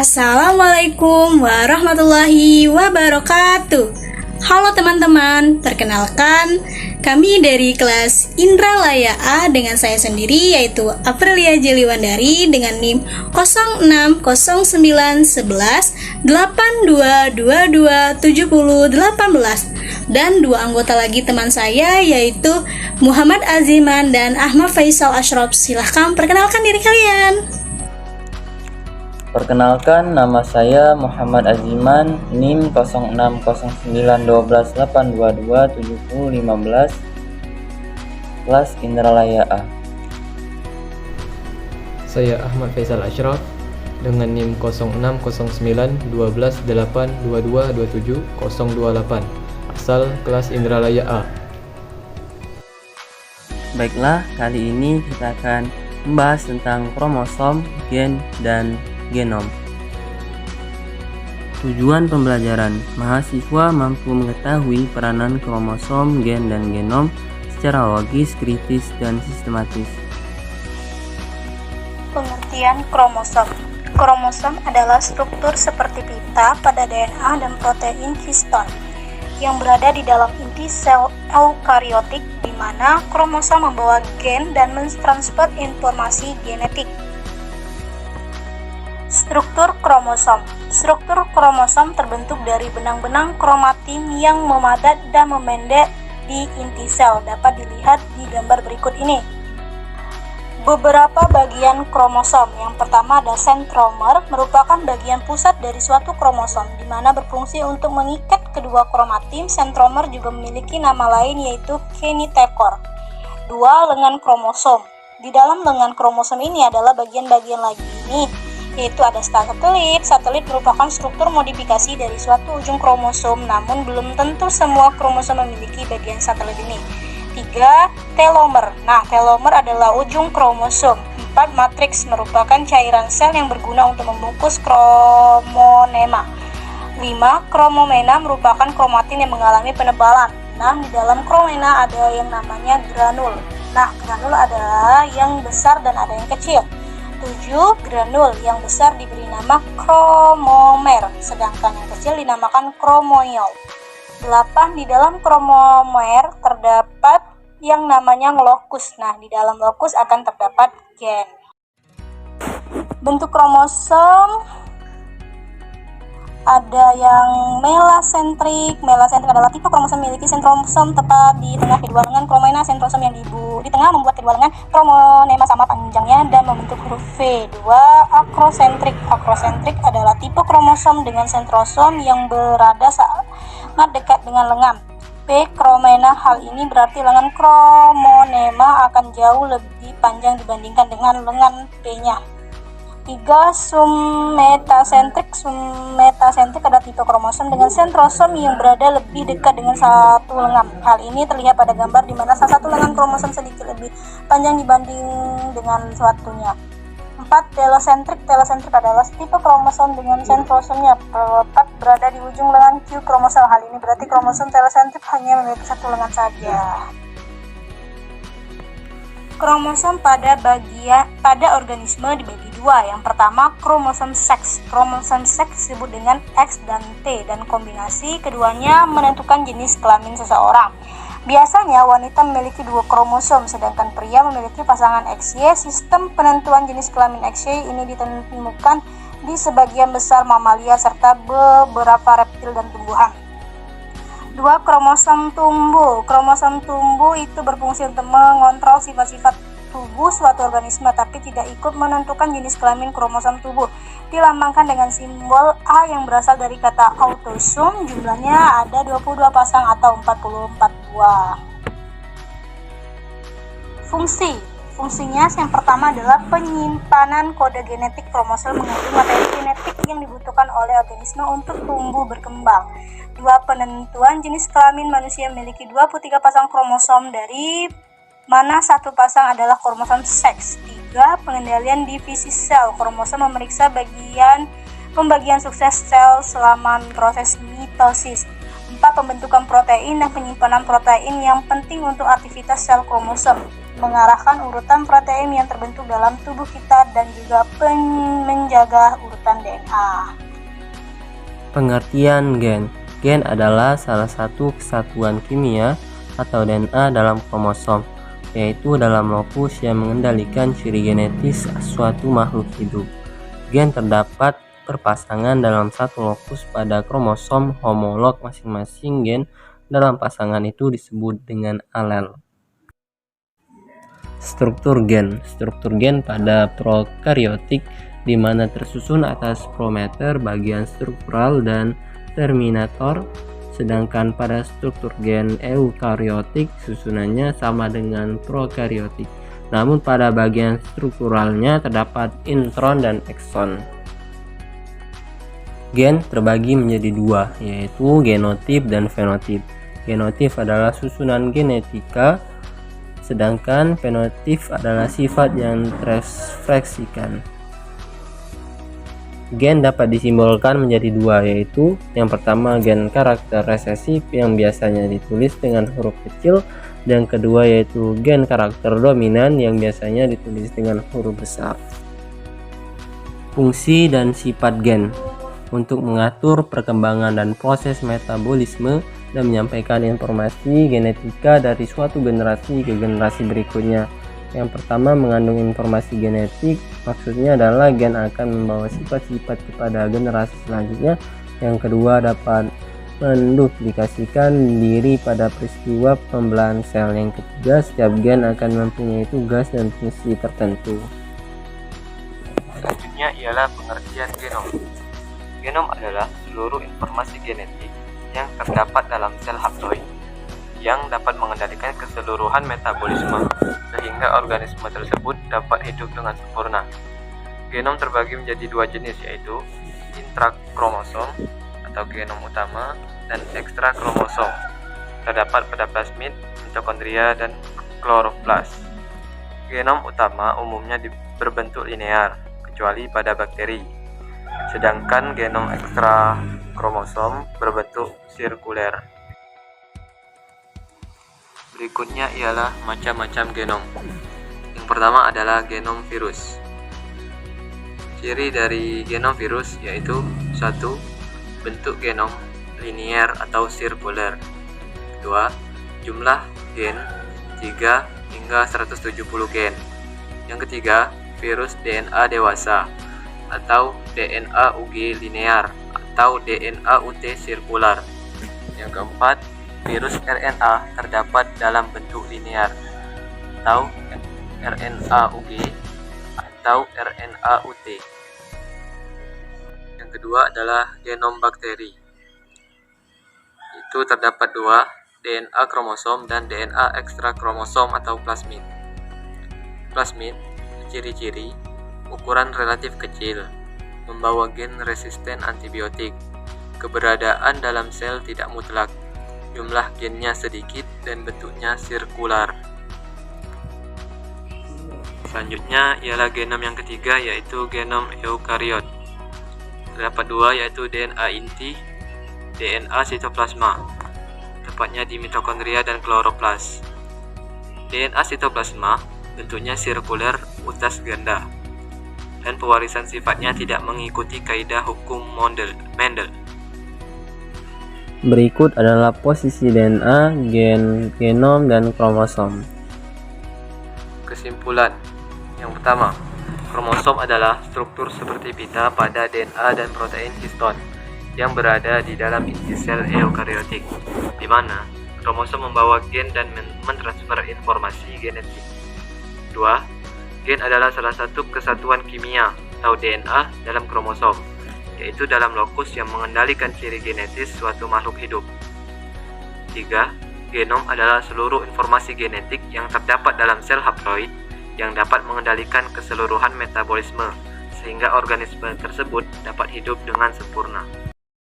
Assalamualaikum warahmatullahi wabarakatuh. Halo teman-teman, perkenalkan kami dari kelas Indralaya A dengan saya sendiri yaitu Aprilia Jeliwandari dengan NIM 06091182227018 dan dua anggota lagi teman saya yaitu Muhammad Aziman dan Ahmad Faisal Ashraf. Silahkan perkenalkan diri kalian. Perkenalkan, nama saya Muhammad Aziman, NIM 06091282227015, kelas Indralaya A. Saya Ahmad Faisal Ashraf dengan NIM 06091282227028, asal kelas Indralaya A. Baiklah, kali ini kita akan membahas tentang kromosom, gen, dan genom. Tujuan pembelajaran: mahasiswa mampu mengetahui peranan kromosom, gen, dan genom secara logis, kritis, dan sistematis. Pengertian kromosom. Kromosom adalah struktur seperti pita pada DNA dan protein histon yang berada di dalam inti sel eukariotik, di mana kromosom membawa gen dan mentransfer informasi genetik. Struktur kromosom. Struktur kromosom terbentuk dari benang-benang kromatin yang memadat dan memendek di inti sel. Dapat dilihat di gambar berikut ini. Beberapa bagian kromosom. Yang pertama ada sentromer, merupakan bagian pusat dari suatu kromosom, di mana berfungsi untuk mengikat kedua kromatin. Sentromer juga memiliki nama lain yaitu kinetochore. 2. Lengan kromosom. Di dalam lengan kromosom ini adalah bagian-bagian lagi ini, yaitu ada satelit. Satelit merupakan struktur modifikasi dari suatu ujung kromosom, namun belum tentu semua kromosom memiliki bagian satelit ini. 3. Telomer. Nah, telomer adalah ujung kromosom. 4. Matriks merupakan cairan sel yang berguna untuk membungkus kromonema. 5. Kromomena merupakan kromatin yang mengalami penebalan. 6. Di dalam kromena ada yang namanya granul. Nah, granul adalah yang besar dan ada yang kecil. 7. Granul yang besar diberi nama kromomer, sedangkan yang kecil dinamakan kromoiol. 8. Di dalam kromomer terdapat yang namanya lokus. Nah, di dalam lokus akan terdapat gen. Bentuk kromosom ada yang melasentrik. Melasentrik adalah tipe kromosom memiliki sentrosom tepat di tengah kedua lengan kromena. Sentrosom yang di tengah membuat kedua lengan kromonema sama panjangnya dan membentuk huruf V. 2. Akrosentrik. Akrosentrik adalah tipe kromosom dengan sentrosom yang berada sangat dekat dengan lengan P kromena. Hal ini berarti lengan kromonema akan jauh lebih panjang dibandingkan dengan lengan P-nya. 3. Summetasentrik. Summetasentrik adalah tipe kromosom dengan sentrosom yang berada lebih dekat dengan satu lengan. Hal ini terlihat pada gambar di mana salah satu lengan kromosom sedikit lebih panjang dibanding dengan suatunya. 4. Telosentrik. Telosentrik adalah tipe kromosom dengan sentrosomnya terletak berada di ujung lengan Q kromosom. Hal ini berarti kromosom telosentrik hanya memiliki satu lengan saja. Kromosom pada organisme dibagi dua. Yang pertama, kromosom seks. Kromosom seks disebut dengan X dan T, dan kombinasi keduanya menentukan jenis kelamin seseorang. Biasanya wanita memiliki dua kromosom, sedangkan pria memiliki pasangan XY. Sistem penentuan jenis kelamin XY ini ditemukan di sebagian besar mamalia serta beberapa reptil dan tumbuhan. 2. Kromosom tumbuh. Kromosom tumbuh itu berfungsi untuk mengontrol sifat-sifat tubuh suatu organisme, tapi tidak ikut menentukan jenis kelamin. Kromosom tubuh dilambangkan dengan simbol A yang berasal dari kata autosom. Jumlahnya ada 22 pasang atau 44 buah. Fungsinya yang pertama adalah penyimpanan kode genetik. Kromosom mengandung materi genetik yang dibutuhkan oleh organisme untuk tumbuh berkembang. 2. Penentuan jenis kelamin. Manusia memiliki 23 pasang kromosom, dari mana satu pasang adalah kromosom seks. 3. Pengendalian divisi sel. Kromosom memeriksa pembagian sukses sel selama proses mitosis. 4. Pembentukan protein dan penyimpanan protein yang penting untuk aktivitas sel kromosom. Mengarahkan urutan protein yang terbentuk dalam tubuh kita dan juga menjaga urutan urutan DNA. Pengertian gen. Gen adalah salah satu kesatuan kimia atau DNA dalam kromosom, yaitu dalam lokus yang mengendalikan ciri genetis suatu makhluk hidup. Gen terdapat berpasangan dalam satu lokus pada kromosom homolog masing-masing gen dalam pasangan itu disebut dengan alel. Struktur gen. Struktur gen pada prokariotik di mana tersusun atas prometer bagian struktural dan terminator, sedangkan pada struktur gen eukariotik susunannya sama dengan prokariotik, namun pada bagian strukturalnya terdapat intron dan ekson. Gen terbagi menjadi dua, yaitu genotip dan fenotip. Genotip adalah susunan genetika, sedangkan fenotip adalah sifat yang terekspresikan. Gen dapat disimbolkan menjadi dua, yaitu yang pertama gen karakter resesif yang biasanya ditulis dengan huruf kecil, dan kedua yaitu gen karakter dominan yang biasanya ditulis dengan huruf besar. Fungsi dan sifat gen untuk mengatur perkembangan dan proses metabolisme dan menyampaikan informasi genetika dari suatu generasi ke generasi berikutnya. Yang pertama, mengandung informasi genetik, maksudnya adalah gen akan membawa sifat-sifat kepada generasi selanjutnya. Yang kedua, dapat menduplikasikan diri pada peristiwa pembelahan sel. Yang ketiga, setiap gen akan mempunyai tugas dan fungsi tertentu. Selanjutnya ialah pengertian genom. Genom adalah seluruh informasi genetik yang terdapat dalam sel haploid yang dapat mengendalikan keseluruhan metabolisme sehingga organisme tersebut dapat hidup dengan sempurna. Genom terbagi menjadi dua jenis, yaitu intrakromosom atau genom utama dan ekstrakromosom. Terdapat pada plasmid, mitokondria, dan kloroplas. Genom utama umumnya berbentuk linear, kecuali pada bakteri. Sedangkan genom ekstrakromosom berbentuk sirkuler. Berikutnya ialah macam-macam genom. Yang pertama adalah genom virus. Ciri dari genom virus yaitu 1. Bentuk genom linier atau sirkuler. 2. Jumlah gen 3 hingga 170 gen. Yang ketiga, virus DNA dewasa atau DNA UG linear atau DNA UT sirkular. Yang keempat, virus RNA terdapat dalam bentuk linear atau RNA UG atau RNA UT. Yang kedua adalah genom bakteri. Itu terdapat dua, DNA kromosom dan DNA ekstrakromosom atau plasmid. Plasmid, ciri-ciri, ukuran relatif kecil, membawa gen resisten antibiotik, keberadaan dalam sel tidak mutlak, jumlah gennya sedikit dan bentuknya sirkular. Selanjutnya ialah genom yang ketiga, yaitu genom eukariot. Terdapat dua, yaitu DNA inti, DNA sitoplasma, tepatnya di mitokondria dan kloroplas. DNA sitoplasma bentuknya sirkuler utas ganda, dan pewarisan sifatnya tidak mengikuti kaidah hukum Mendel. Berikut adalah posisi DNA, genom, dan kromosom. Kesimpulan. Yang pertama, kromosom adalah struktur seperti pita pada DNA dan protein histon yang berada di dalam inti sel eukariotik, di mana kromosom membawa gen dan mentransfer informasi genetik. 2. Gen adalah salah satu kesatuan kimia atau DNA dalam kromosom, yaitu dalam lokus yang mengendalikan ciri genetis suatu makhluk hidup. 3. Genom adalah seluruh informasi genetik yang terdapat dalam sel haploid yang dapat mengendalikan keseluruhan metabolisme sehingga organisme tersebut dapat hidup dengan sempurna.